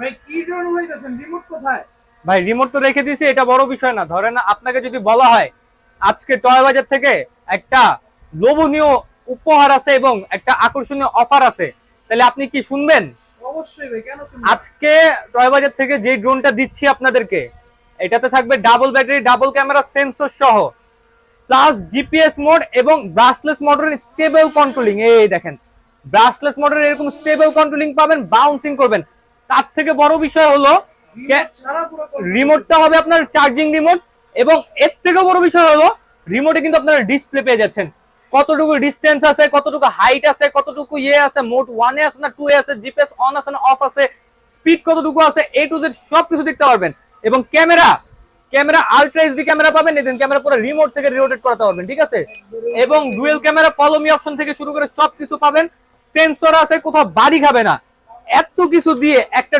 ভাই কি drone হইতাছেন, remote কোথায়? ভাই রিমোট তো রেখে দিয়েছি, এটা বড় বিষয় না। ধরেন আপনাকে যদি বলা হয় আজকে টয় বাজার থেকে একটা লোভনীয় উপহার আছে এবং একটা আকর্ষণীয় অফার আছে, তাহলে আপনি কি শুনবেন? অবশ্যই ভাই, কেন শুনবো? আজকে টয় বাজার থেকে যে ড্রোনটা দিচ্ছি আপনাদেরকে, এটাতে থাকবে double battery, double camera, sensor সহ, প্লাস জিপিএস মোড এবং ব্রাশলেস মোটরের স্টেবল কন্ট্রোলিং। এই দেখেন, ব্রাশলেস মোটরের এরকম স্টেবল কন্ট্রোলিং পাবেন, বাউন্সিং করবেন। তার থেকে বড় বিষয় হলো রিমোট ছাড়া পুরো control রিমোটটা হবে আপনার চার্জিং রিমোট, এবং এর থেকে বড় বিষয় হলো রিমোটে কিন্তু আপনারা ডিসপ্লে পেয়ে যাচ্ছেন, কতটুকু ডিস্টেন্স আছে, কতটুকু হাইট আছে, কতটুকু ইয়ে আছে, মোড 1 এ আছে না 2 এ আছে, জিপিএস অন আছে না অফ আছে, স্পিড কতটুকু আছে, এ টু জেড সবকিছু দেখতে পারবেন। এবং camera, camera ultra HD camera পাবেন, এদিন ক্যামেরা পুরো রিমোট থেকে রোটেট করাতে পারবেন, ঠিক আছে? এবং dual camera, follow me option থেকে শুরু করে সবকিছু পাবেন। সেন্সর আছে, কোথাও বাড়ি খাবে না। এত কিছু দিয়ে একটা